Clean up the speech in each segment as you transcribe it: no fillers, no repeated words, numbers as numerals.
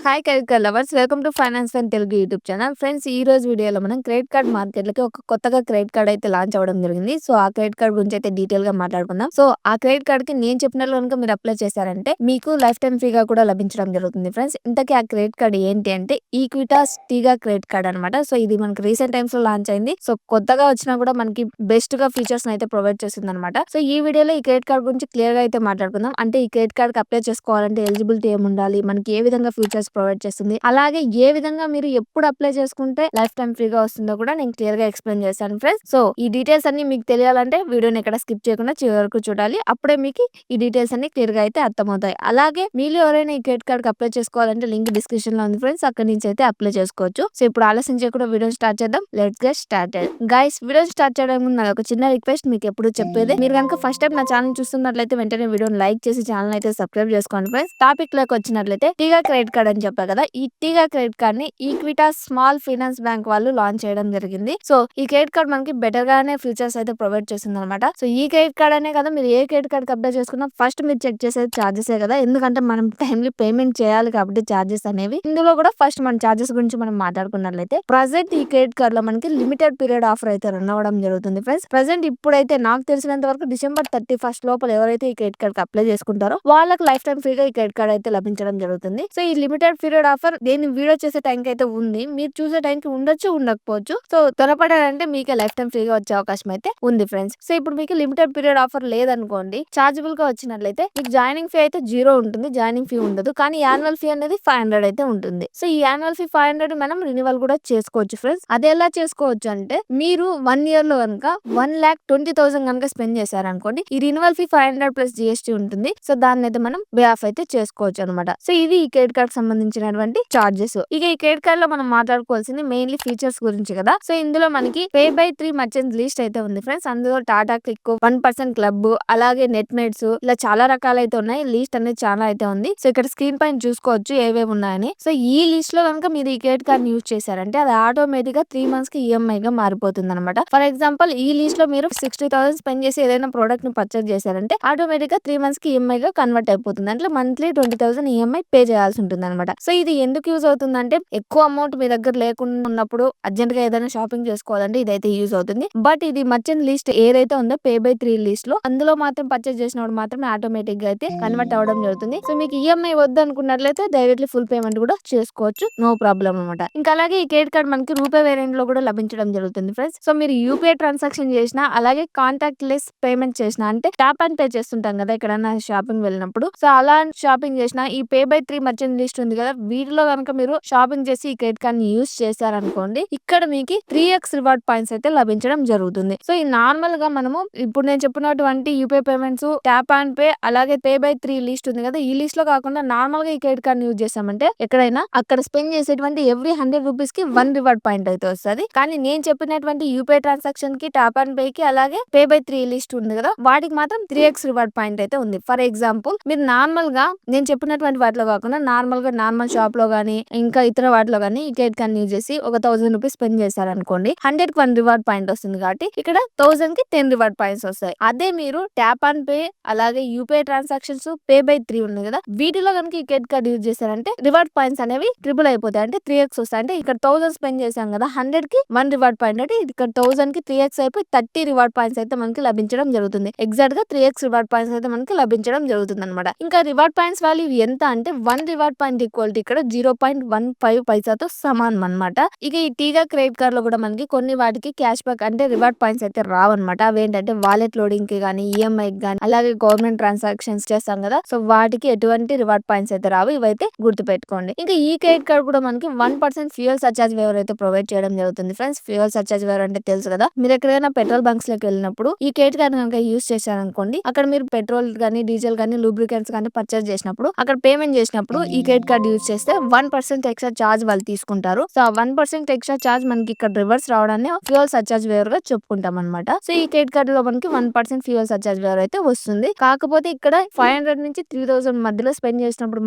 Hi credit card lovers, welcome to finance and Telugu YouTube channel. Friends, ఈ రోజు వీడియోలో మనం క్రెడిట్ కార్డ్ మార్కెట్లకి ఒక కొత్తగా క్రెడిట్ కార్డ్ అయితే లాంచ్ అవ్వడం జరిగింది. సో ఆ క్రెడిట్ కార్డ్ గురించి అయితే డీటెయిల్ గా మాట్లాడుకుందాం. సో ఆ క్రెడిట్ కార్డ్ కి నేను చెప్పినట్లు కనుక మీరు అప్లై చేశారంటే మీకు లైఫ్ టైం ఫ్రీగా కూడా లభించడం జరుగుతుంది. ఫ్రెండ్స్, ఇంతకీ ఆ క్రెడిట్ కార్డ్ ఏంటి అంటే ఈక్విటాస్ టీగా క్రెడిట్ కార్డ్ అనమాట. సో ఇది మనకి రీసెంట్ టైమ్స్ లో లాంచ్ అయింది. సో కొత్తగా వచ్చినా కూడా మనకి బెస్ట్ గా ఫీచర్స్ అయితే ప్రొవైడ్ చేస్తుంది అనమాట. సో ఈ వీడియోలో ఈ క్రెడిట్ కార్డ్ గురించి క్లియర్ గా అయితే మాట్లాడుకుందాం. అంటే ఈ క్రెడిట్ కార్డ్ కి అప్లై చేసుకోవాలంటే ఎలిజిబిలిటీ ఏమి ఉండాలి, మనకి ఏ విధంగా ఫీచర్స్ ప్రొవైడ్ చేస్తుంది, అలాగే ఏ విధంగా మీరు ఎప్పుడు అప్లై చేసుకుంటే లైఫ్ టైం ఫ్రీగా వస్తుందో కూడా నేను క్లియర్ గా ఎక్స్ప్లెయిన్ చేశాను ఫ్రెండ్స్. సో ఈ డీటెయిల్స్ అన్ని మీకు తెలియాలంటే వీడియోని ఎక్కడ స్కిప్ చేయకుండా చివరి వరకు చూడాలి. అప్పుడే మీకు ఈ డీటెయిల్స్ అన్ని క్లియర్ గా అయితే అర్థమవుతాయి. అలాగే మీరు ఎవరైనా ఈ క్రెడిట్ కార్డ్ కి అప్లై చేసుకోవాలంటే లింక్ డిస్క్రిప్షన్ లో ఉంది ఫ్రెండ్స్, అక్కడ నుంచి అయితే అప్లై చేసుకోవచ్చు. సో ఇప్పుడు ఆలస్యం చేయకుండా వీడియో స్టార్ట్ చేద్దాం. Let's get started. Guys, video start చేయడం ముందు నాకు ఒక చిన్న రిక్వెస్ట్, మీకు ఎప్పుడు చెప్పేది, మీరు కనుక ఫస్ట్ టైం నా ఛానల్ చూస్తున్నట్లయితే వెంటనే వీడియోని లైక్ చేసి ఛానల్ అయితే సబ్స్క్రైబ్ చేసుకోండి ఫ్రెండ్స్. టాపిక్ లోకి వచ్చినట్లయితే టీగా క్రెడిట్ కార్డ్ అని చెప్పా కదా, ఈ టీగా క్రెడిట్ కార్డ్ ని ఈక్విటాస్ స్మాల్ ఫైనాన్స్ బ్యాంక్ వాళ్ళు లాంచ్ చేయడం జరిగింది. సో ఈ క్రెడిట్ కార్డ్ మనకి బెటర్ గానే ఫీచర్స్ అయితే ప్రొవైడ్ చేస్తుంది అనమాట. సో ఈ క్రెడిట్ కార్డ్ అనే కదా, మీరు ఏ క్రెడిట్ కార్డ్ కి అప్లై చేసుకున్నా ఫస్ట్ మీరు చెక్ చేసేది చార్జెస్ కదా, ఎందుకంటే మనం టైంలీ పేమెంట్ చేయాలి కాబట్టి చార్జెస్ అనేవి. ఇందులో కూడా ఫస్ట్ మన చార్జెస్ గురించి మనం మాట్లాడుకున్నట్లయితే ప్రజెంట్ ఈ క్రెడిట్ కార్డ్ లో మనకి లిమిటెడ్ పీరియడ్ ఆఫర్ అయితే రన్ అవ్వడం జరుగుతుంది ఫ్రెండ్స్. ప్రజెంట్ ఇప్పుడైతే నాకు తెలిసినంత వరకు డిసెంబర్ 31 లోపల ఎవరైతే ఈ క్రెడిట్ కార్డ్ కి అప్లై చేసుకుంటారో వాళ్ళకి లైఫ్ టైం ఫ్రీగా ఈ క్రెడిట్ కార్డ్ అయితే లభించడం జరుగుతుంది. సో ఈ లిమిటెడ్ పీరియడ్ ఆఫర్ నేను వీడియో చేసే టైం కి అయితే ఉంది, మీరు చూసే టైం కి ఉండొచ్చు ఉండకపోవచ్చు. సో త్వరపడారంటే మీకే లైఫ్ టైం ఫ్రీగా వచ్చే అవకాశం అయితే ఉంది ఫ్రెండ్స్. సో ఇప్పుడు మీకు లిమిటెడ్ పీరియడ్ ఆఫర్ లేదనుకోండి, చార్జబుల్ గా వచ్చినట్లయితే మీకు జాయినింగ్ ఫీ అయితే 0 ఉంటుంది, జాయినింగ్ ఫీ ఉండదు. కానీ యాన్యువల్ ఫీ అనేది 500 అయితే ఉంటుంది. సో ఈ యాన్యువల్ ఫీ 500 మనం రినివల్ కూడా చేసుకోవచ్చు ఫ్రెండ్స్. అది ఎలా చేసుకోవచ్చు అంటే, మీరు 1 ఇయర్ లో కనుక 1,20,000 కనుక స్పెండ్ చేశారనుకోండి, ఈ రినివల్ ఫీ 500 ప్లస్ జిఎస్టీ ఉంటుంది. సో దాన్ని అయితే మనం వే ఆఫ్ అయితే చేసుకోవచ్చు అనమాట. సో ఇది ఈ క్రెడిట్ కార్డ్ సంబంధించినటువంటి చార్జెస్. ఇక ఈ క్రెడిట్ కార్డ్ లో మనం మాట్లాడుకోవాల్సింది మెయిన్లీ ఫీచర్స్ గురించి కదా. సో ఇందులో మనకి పే బై 3 మర్చెంట్స్ లిస్ట్ అయితే ఉంది ఫ్రెండ్స్. అందులో టాటా క్లిక్, 1% క్లబ్, అలాగే నెట్ మేట్స్, ఇలా చాలా రకాలు అయితే ఉన్నాయి. లిస్ట్ అనేది చాలా అయితే ఉంది. సో ఇక్కడ స్క్రీన్ పైన చూసుకోవచ్చు ఏవేవి ఉన్నాయని. సో ఈ లిస్ట్ లో కనుక మీరు ఈ క్రెడిట్ కార్డ్ యూజ్ చేశారంటే అది ఆటోమేటిక్ గా 3 మంత్స్ కి ఈఎంఐ గా మారిపోతుంది అనమాట. ఫర్ ఎగ్జాంపుల్, ఈ లిస్ట్ లో మీరు 60,000 స్పెండ్ చేసి ఏదైనా ప్రోడక్ట్ ని పర్చేస్ చేశారంటే ఆటోమేటిక్ గా 3 మంత్స్ కి ఈఎంఐ గా కన్వర్ట్ అయిపోతుంది. అంటే మంత్లీ 20,000 ఈఎంఐ పే చేయాల్సి ఉంటుంది అనమాట. సో ఇది ఎందుకు యూజ్ అవుతుందంటే, ఎక్కువ అమౌంట్ మీ దగ్గర లేకుండా ఉన్నప్పుడు అర్జెంట్ గా ఏదైనా షాపింగ్ చేసుకోవాలంటే ఇదైతే యూజ్ అవుతుంది. బట్ ఇది మర్చెంట్ లిస్ట్ ఏదైతే ఉందో పే బై 3 లిస్ట్ లో, అందులో మాత్రం పర్చేస్ చేసినప్పుడు మాత్రమే ఆటోమేటిక్ గా అయితే కన్వర్ట్ అవ్వడం జరుగుతుంది. సో మీకు ఈఎంఐ వద్దు అనుకున్నట్లయితే డైరెక్ట్లీ ఫుల్ పేమెంట్ కూడా చేసుకోవచ్చు, నో ప్రాబ్లం అనమాట. ఇంకా అలాగే ఈ క్రెడిట్ కార్డ్ మనకి రూపే వేరియంట్ లో కూడా లభించడం జరుగుతుంది ఫ్రెండ్స్. సో మీరు యూపీఐ ట్రాన్సాక్షన్ చేసినా, అలాగే కాంటాక్ట్ లెస్ పేమెంట్ చేసినా, అంటే ట్యాప్ అండ్ పే చేస్తుంటాం కదా ఎక్కడైనా షాపింగ్ వెళ్ళినప్పుడు, సో అలా షాపింగ్ చేసినా ఈ పే బై 3 మర్చెంట్ లిస్ట్ ఉంది కదా, వీటిలో కనుక మీరు షాపింగ్ చేసి ఈ క్రెడిట్ కార్డ్ ని యూజ్ చేశారనుకోండి, ఇక్కడ మీకు 3x రివార్డ్ పాయింట్స్ అయితే లభించడం జరుగుతుంది. సో ఈ నార్మల్ గా మనము ఇప్పుడు నేను చెప్పినటువంటి UPI payments, tap and pay, అలాగే పే బై 3 లిస్ట్ ఉంది కదా, ఈ లిస్ట్ లో కాకుండా నార్మల్ గా ఈ క్రెడిట్ కార్డ్ యూజ్ చేసామంటే ఎక్కడైనా అక్కడ స్పెండ్ చేసేటువంటి ఎవ్రీ 100 రూపీస్ కి 1 రివార్డ్ పాయింట్ అయితే వస్తుంది. కానీ నేను చెప్పినటువంటి యూపీఐ ట్రాన్సాక్షన్ కి, ట్యాప్ అండ్ పే కి, అలాగే పే బై 3 లిస్ట్ ఉంది కదా, వాటికి మాత్రం 3x రివార్డ్ పాయింట్ అయితే ఉంది. ఫర్ ఎగ్జాంపుల్, మీరు నార్మల్ గా నేను చెప్పినటువంటి వాటిలో కాకుండా నార్మల్ గా నార్మల్ షాప్ లో గానీ ఇంకా ఇతర వాటిలో గానీ ఈ క్రెడిట్ కార్డ్ యూజ్ చేసి ఒక 1000 రూపీస్ స్పెండ్ చేశారనుకోండి, 100 కి 1 రివార్డ్ పాయింట్ వస్తుంది కాబట్టి ఇక్కడ 1000 కి 10 రివార్డ్ పాయింట్స్ వస్తాయి. అదే మీరు ట్యాప్ అండ్ పే, అలాగే యూపీఐ ట్రాన్సాక్షన్స్, పే బై 3 ఉంది కదా, వీటిలో కనుక ఈ క్రెడిట్ కార్డ్ యూజ్ చేశారంటే రివార్డ్ పాయింట్స్ అనేవి ట్రిపుల్ అయిపోతాయి, అంటే 3x వస్తాయి. అంటే ఇక్కడ 1000 స్పెండ్ చేశాం కదా, 100 కి 1 రివార్డ్ పాయింట్, అంటే ఇక్కడ 1000 కి 3x అయిపోయి 30 రివార్డ్ పాయింట్స్ అయితే మనకి లభించడం జరుగుతుంది. ఎగ్జాక్ట్ గా 3x రివార్డ్ పాయింట్స్ అయితే మనకి లభించడం జరుగుతుంది అనమాట. ఇంకా రివార్డ్ పాయింట్స్ వాల్యూ ఎంత అంటే 1 రివార్డ్ పాయింట్ ఈక్వాలిటీ ఇక్కడ 0.15 పైసాతో సమానం అనమాట. ఇక ఈ టీగా క్రెడిట్ కార్డ్ లో కూడా మనకి కొన్ని వాటికి క్యాష్ బ్యాక్ అంటే రివార్డ్ పాయింట్స్ అయితే రావన్నమాట. అవేంటంటే వాలెట్ లోడింగ్ కి గానీ, ఈఎంఐ కి గానీ, అలాగే గవర్నమెంట్ ట్రాన్సాక్షన్స్ చేస్తాం కదా, సో వాటికి ఎటువంటి రివార్డ్ పాయింట్స్ అయితే రావు. ఇవైతే గుర్తు పెట్టుకోండి. ఇంకా ఈ క్రెడిట్ కార్డ్ కూడా మనకి 1% ఫ్యూయల్ సర్చార్జ్ వేవర్ అయితే ప్రొవైడ్ చేయడం జరుగుతుంది ఫ్రెండ్స్. ఫ్యూయల్ సర్చార్జ్ వేవర్ అంటే తెలుసు కదా, మీరు ఎక్కడైనా పెట్రోల్ బంక్స్ లోకి వెళ్ళినప్పుడు ఈ క్రెడిట్ కార్డ్ కనుక యూజ్ చేశారనుకోండి, అక్కడ మీరు పెట్రోల్ గానీ, డీజిల్ గానీ, లూబ్రికెంట్స్ గానీ పర్చేస్ చేసినప్పుడు, అక్కడ పేమెంట్ చేసినప్పుడు ఈ క్రెడిట్ కార్డ్ యూజ్ చేస్తే 1% ఎక్స్ట్రా చార్జ్ వాళ్ళు తీసుకుంటారు. సో ఆ 1% ఎక్స్ట్రా చార్జ్ మనకి ఇక్కడ రివర్స్ రావడాన్ని ఫ్యూయల్ సర్చార్జ్ వేవర్ గా చెప్పుకుంటాం అనమాట. సో ఈ క్రెడిట్ కార్డ్ లో మనకి 1% ఫ్యూయల్ సర్చార్జ్ వేవర్ అయితే వస్తుంది. కాకపోతే ఇక్కడ 500 నుంచి 3000 మధ్యలో స్పెండ్ చేసినప్పుడు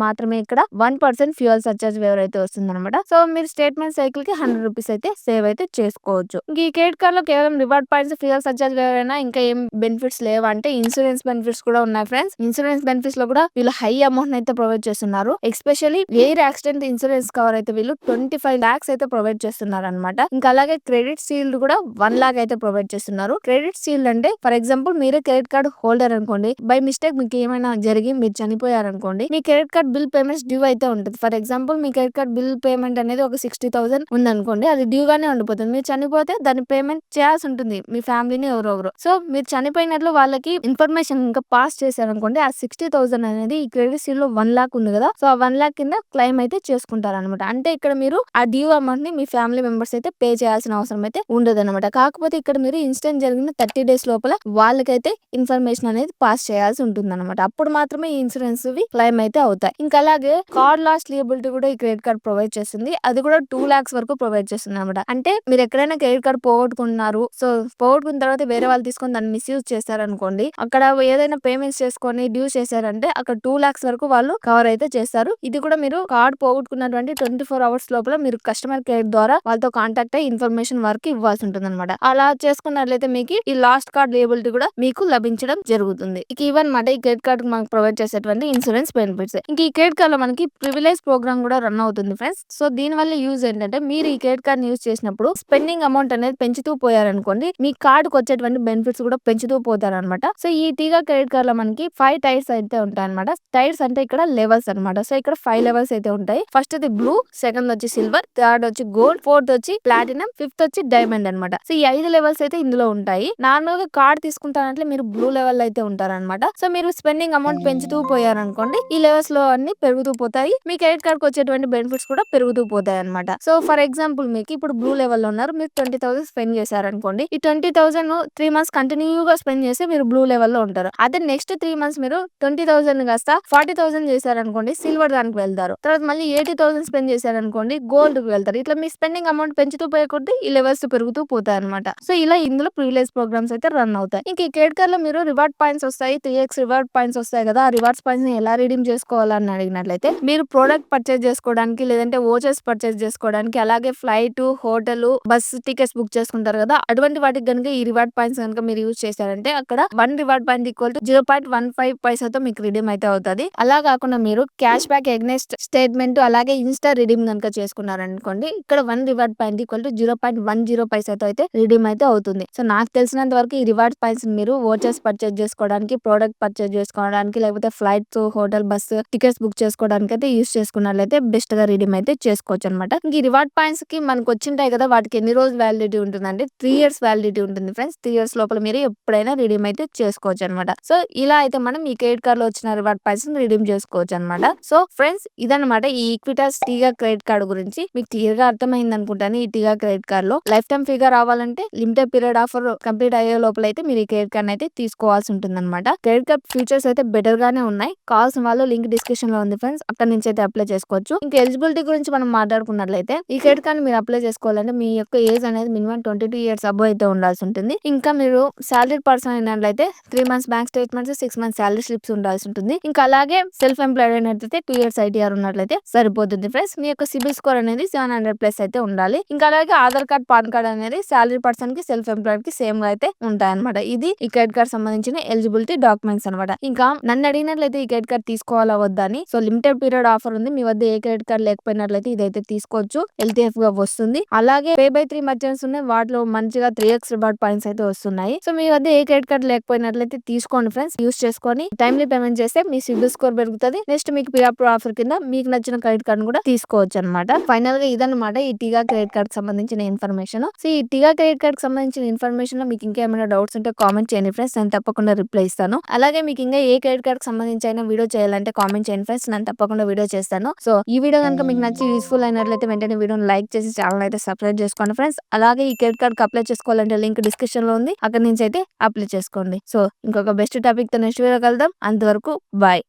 మాత్రమే ఇక్కడ 1% ఫ్యూయల్ సర్చార్జ్ వేవర్ అయితే వస్తుంది అనమాట. సో మీరు స్టేట్మెంట్ సైకిల్ కి 100 రూపీస్ అయితే సేవ్ అయితే చేసుకోవచ్చు. ఈ క్రెడిట్ కార్డ్ లో కేవలం reward points, fuel surcharge waiver అయినా ఇంకా ఏం బెనిఫిట్స్ లేవు అంటే ఇన్సూరెన్స్ బెనిఫిట్స్ కూడా ఉన్నాయి ఫ్రెండ్స్. ఇన్సూరెన్స్ బెనిఫిట్స్ లో కూడా వీళ్ళు హై అమౌంట్ అయితే ప్రొవైడ్ చేస్తున్నారు. Especially air accident insurance cover అయితే వీళ్ళు 25 lakhs అయితే ప్రొవైడ్ చేస్తున్నారన్నమాట. ఇంకా అలాగే క్రెడిట్ షీల్డ్ కూడా 1 lakh అయితే ప్రొవైడ్ చేస్తున్నారు. క్రెడిట్ షీల్డ్ అంటే ఫర్ ఎగ్జాంపుల్ మీరే క్రెడిట్ కార్డ్ హోల్డర్ అనుకోండి, బై మిస్టేక్ మీకు ఏమైనా జరిగి మీరు చనిపోయారనుకోండి, మీ credit card bill payments due అయితే ఉంటుంది. ఫర్ ఎగ్జాంపుల్ మీ క్రెడిట్ కార్డ్ బిల్ పేమెంట్ అనేది ఒక 60,000 ఉందనుకోండి, అది డ్యూ గానే ఉండిపోతుంది. మీరు చనిపోతే దాని పేమెంట్ చేయాల్సి ఉంటుంది మీ ఫ్యామిలీని ఎవరెవరు. సో మీరు చనిపోయినట్లు వాళ్ళకి ఇన్ఫర్మేషన్ ఇంకా పాస్ చేశారనుకోండి, ఆ 60,000 అనేది ఈ క్రెడిట్ షీల్డ్ లో 1 lakh ఉంది కదా, సో ఆ 1 lakh కింద క్లెయిమ్ అయితే చేసుకుంటారు అనమాట. అంటే ఇక్కడ మీరు ఆ డ్యూ అమౌంట్ ని మీ ఫ్యామిలీ మెంబర్స్ అయితే పే చేయాల్సిన అవసరం అయితే ఉండదు అనమాట. కాకపోతే ఇక్కడ మీరు ఇన్సిడెంట్ జరిగిన 30 days లోపల వాళ్ళకైతే ఇన్ఫర్మేషన్ అనేది పాస్ చేయాల్సి ఉంటుంది అనమాట. అప్పుడు మాత్రమే ఈ ఇన్సూరెన్స్ క్లెయిమ్ అయితే అవుతాయి. ఇంకా అలాగే కార్డ్ లాస్ లియబిలిటీ కూడా ఈ క్రెడిట్ కార్డ్ ప్రొవైడ్ చేస్తుంది. అది కూడా 2 lakhs వరకు ప్రొవైడ్ చేస్తుంది అనమాట. అంటే మీరు ఎక్కడైనా క్రెడిట్ కార్డ్ పోగొట్టుకున్నారు, సో పోగొట్టుకున్న తర్వాత వేరే వాళ్ళు తీసుకొని దాన్ని మిస్యూజ్ చేశారనుకోండి, అక్కడ ఏదైనా పేమెంట్స్ చేసుకొని డ్యూ చేశారంటే అక్కడ 2 lakhs వరకు వాళ్ళు కవర్ అయితే చేస్తారు. ఇది కూడా మీరు కార్డ్ పోగొట్టుకున్నటువంటి 24 hours లోపల మీరు కస్టమర్ కేర్ ద్వారా వాళ్ళతో కాంటాక్ట్ అయ్యి ఇన్ఫర్మేషన్ వరకు ఇవ్వాల్సి ఉంటుంది అనమాట. అలా చేసుకున్నట్లయితే మీకు ఈ లాస్ట్ కార్డ్ లేబిలిటీ కూడా మీకు లభించడం జరుగుతుంది. ఇక ఇవన్నమాట ఈ క్రెడిట్ కార్డ్ మనకు ప్రొవైడ్ చేసేటువంటి ఇన్సూరెన్స్ బెనిఫిట్స్. ఇంక ఈ క్రెడిట్ కార్డ్ లో మనకి ప్రివిలేజ్ ప్రోగ్రామ్ కూడా రన్ అవుతుంది ఫ్రెండ్స్. సో దీని వల్ల యూజ్ ఏంటంటే మీరు ఈ క్రెడిట్ కార్డ్ యూజ్ చేసినప్పుడు స్పెండింగ్ అమౌంట్ అనేది పెంచుతూ పోయారనుకోండి, మీ కార్డుకు వచ్చేటువంటి బెనిఫిట్స్ కూడా పెంచుతూ పోతారనమాట. సో ఈ టీగా క్రెడిట్ కార్డ్ లో మనకి 5 టైర్స్ అయితే ఉంటాయి అనమాట. టైర్స్ అంటే ఇక్కడ లెవెల్స్ అనమాట. సో ఇక్కడ 5 లెవెల్స్ అయితే ఉంటాయి. ఫస్ట్ అది బ్లూ, సెకండ్ వచ్చి సిల్వర్, థర్డ్ వచ్చి గోల్డ్, ఫోర్త్ వచ్చి ప్లాటినం, ఫిఫ్త్ వచ్చి డైమండ్ అనమాట. సో ఈ 5 లెవెల్స్ అయితే ఇందులో ఉంటాయి. నార్మల్ గా కార్డ్ తీసుకుంటారంటే మీరు బ్లూ లెవెల్ అయితే ఉంటారనమాట. సో మీరు స్పెండింగ్ అమౌంట్ పెంచుతూ పోయారనుకోండి, ఈ లెవెల్స్ లో అన్ని పెరుగుతూ పోతాయి. మీ క్రెడిట్ కార్డ్ కి వచ్చేటువంటి బెనిఫిట్స్ కూడా పెరుగుతూ పోతాయి అనమాట. సో ఫర్ ఎగ్జాంపుల్ మీకు ఇప్పుడు బ్లూ లెవెల్ లో ఉన్నారు, మీరు 20,000 స్పెండ్ చేశారనుకోండి, ఈ 20,000 3 months కంటిన్యూగా స్పెండ్ చేసి మీరు బ్లూ లెవెల్ లో ఉంటారు. అదే నెక్స్ట్ 3 months మీరు 20,000 కాస్త 40,000 చేశారనుకోండి, సిల్వర్ దానికి వెళ్తారు. తర్వాత మళ్ళీ 80,000 స్పెండ్ చేశారనుకోండి, గోల్డ్ కి వెళ్తారు. ఇట్లా మీ స్పెండింగ్ అమౌంట్ పెంచుతూ పోయే కొద్దీ ఈ లెవెల్స్ పెరుగుతూ పోతాయి అనమాట. సో ఇలా ఇందులో ప్రివిలేజ్ ప్రోగ్రామ్స్ అయితే రన్ అవుతాయి. ఇంక ఈ క్రెడిట్ కార్డ్ లో మీరు రివార్డ్ పాయింట్స్ వస్తాయి, 3x రివార్డ్ పాయింట్స్ వస్తాయి కదా, ఆ రివార్డ్స్ పాయింట్స్ ని ఎలా రిడీమ్ చేసుకోవాలని అడిగినట్లయితే మీరు ప్రోడక్ట్ పర్చేస్ చేసుకోవడానికి, లేదంటే ఓచర్స్ పర్చేస్ చేసుకోవడానికి, అలాగే flight, hotel, bus tickets book చేసుకుంటారు కదా, అటువంటి వాటికి కనుక ఈ రివార్డ్ పాయింట్స్ కనుక మీరు యూజ్ చేశారంటే అక్కడ 1 రివార్డ్ పాయింట్ ఈక్వల్ టు 0.15 పైసాతో మీకు రిడీమ్ అయితే అవుతుంది. అలా కాకుండా మీరు క్యాష్ బ్యాక్ ఎగ్నెస్ట్ స్టేట్మెంట్ అలాగే ఇన్స్టా రిడీమ్ కనుక చేసుకున్నారనుకోండి, ఇక్కడ 1 రివార్డ్ పాయింట్ ఈక్వల్ టు 0.10 పైసాతో అయితే రిడీమ్ అయితే అవుతుంది. సో నాకు తెలిసినంత వరకు ఈ రివార్డ్ పాయింట్స్ మీరు ఓచర్స్ పర్చేస్ చేసుకోవడానికి, ప్రోడక్ట్ పర్చేస్ చేసుకోవడానికి, లేకపోతే flights, hotel, bus tickets book చేసుకోవడానికి అయితే యూజ్ చేసుకున్నట్లయితే బెస్ట్ గా రిడీమ్ అయితే చేసుకోవచ్చు అనమాట. ఈ రివార్డ్ పాయింట్స్ కి మనకు వచ్చింటాయి కదా, వాటికి ఎన్ని రోజులు వ్యాలిడిటీ ఉంటుందంటే 3 years వ్యాలిడిటీ ఉంటుంది ఫ్రెండ్స్. 3 years లోపల మీరు ఎప్పుడైనా రిడీమ్ అయితే చేసుకోవచ్చు అనమాట. సో ఇలా అయితే మనం ఈ క్రెడిట్ కార్డ్ లో వచ్చిన రివార్డ్ పాయింట్స్ రిడీమ్ చేసుకోవచ్చు అనమాట. సో ఫ్రెండ్స్ ఇదన్నమాట ఈ ఈక్విటాస్ టీగా క్రెడిట్ కార్డ్ గురించి. మీకు క్లియర్ గా అర్థమైంది అనుకుంటాను. ఈ టీగా క్రెడిట్ కార్డ్ లో లైఫ్ టైం ఫ్రీగా రావాలంటే లిమిటెడ్ పీరియడ్ ఆఫర్ కంప్లీట్ అయ్యే లోపల అయితే మీరు ఈ క్రెడిట్ కార్డ్ అయితే తీసుకోవాల్సి ఉంటుంది అనమాట. క్రెడిట్ కార్డ్ ఫీచర్స్ అయితే బెటర్ గానే ఉన్నాయి. కావాల్సిన వాళ్ళు లింక్ డిస్క్రిప్షన్ లో ఉంది ఫ్రెండ్స్, అక్కడ నుంచి అయితే అప్లై చేసుకోవచ్చు. ఇంకా ఎలిజిబిలిటీ గురించి మనం మాట్లాడుకున్నట్లయితే ఈ క్రెడిట్ కార్డ్ మీరు అప్లై చేసుకోవాలంటే మీ యొక్క ఏజ్ అనేది మినిమం 22 years అబోవ్ అయితే ఉండాల్సి ఉంటుంది. ఇంకా మీరు సాలరీడ్ పర్సన్ అయినట్లయితే 3 months bank statements, 6 months salary slips ఉండాల్సి ఉంటుంది. ఇంకా అలాగే సెల్ఫ్ ఎంప్లాయిడ్ అయినట్లయితే 2 years ITR ఉన్నట్లయితే సరిపోతుంది ఫ్రెండ్స్. మీ యొక్క సిబిల్ స్కోర్ అనేది 700+ అయితే ఉండాలి. ఇంకా అలాగే ఆధార్ కార్డ్, పాన్ కార్డ్ అనేది సాలరీ పర్సన్ కి, సెల్ఫ్ ఎంప్లాయిడ్ కి సేమ్ గా అయితే ఉంటాయి అనమాట. ఇది ఈ క్రెడిట్ కార్డ్ సంబంధించిన ఎలిజిబిలిటీ డాక్యుమెంట్స్ అనమాట. ఇంకా నన్ను అడిగినట్లయితే ఈ క్రెడిట్ కార్డ్ తీసుకోవాలా వద్దా అని, సో లిమిటెడ్ పీరియడ్ ఆఫర్ ఉంది. మీ వద్ద ఏ క్రెడిట్ కార్డ్ లేకపోయినట్లయితే ఇదైతే తీసుకోవచ్చు, LTF గా వస్తుంది. అలాగే pay by 3 మర్చెంట్స్ ఉన్నాయి, వాటిలో మంచిగా 3x రివార్డ్ పాయింట్స్ అయితే వస్తున్నాయి. సో మీ వద్ద ఏ క్రెడిట్ కార్డ్ లేకపోయినట్లయితే తీసుకోండి ఫ్రెండ్స్. యూస్ చేసుకొని టైమ్లీ పేమెంట్ చేస్తే మీ సిబిల్ స్కోర్ పెరుగుతుంది. నెక్స్ట్ మీకు పిఆర్ ఆఫర్ కింద మీకు నచ్చిన క్రెడిట్ కార్డ్ కూడా తీసుకోవచ్చు అనమాట. ఫైనల్ గా ఇదన్నమాట ఈ టీగా క్రెడిట్ కార్డ్ సంబంధించిన ఇన్ఫర్మేషన్. సో ఈ టీగా క్రెడిట్ కార్డ్ సంబంధించిన ఇన్ఫర్మేషన్ లో మీకు ఇంకేమైనా డౌట్స్ ఉంటే కామెంట్ చేయండి ఫ్రెండ్స్, నేను తప్పకుండా రిప్లై ఇస్తాను. అలాగే మీకు ఇంకా ఏ క్రెడిట్ కార్డ్ సంబంధించి అయినా వీడియో చేయాలంటే కామెంట్ చేయండి ఫ్రెండ్స్, నేను తప్పకుండా వీడియో చేస్తాను. సో ఈ వీడియో కనుక మీకు నచ్చి యూస్ఫుల్ అయినట్లయితే వెంటనే వీడియోని లైక్ చేసి ఛానల్ అయితే సబ్స్క్రైబ్ చేసుకోండి ఫ్రెండ్స్. అలాగే ఈ క్రెడిట్ కార్డ్ అప్లై చేసుకోవాలంటే లింక్ డిస్క్రిప్షన్ లో ఉంది, అక్కడ నుంచి అయితే అప్లై చేసుకోండి. సో ఇంకొక బెస్ట్ టాపిక్ తో నెక్స్ట్ వీడియో కలుద్దాం. అంతవరకు బాయ్.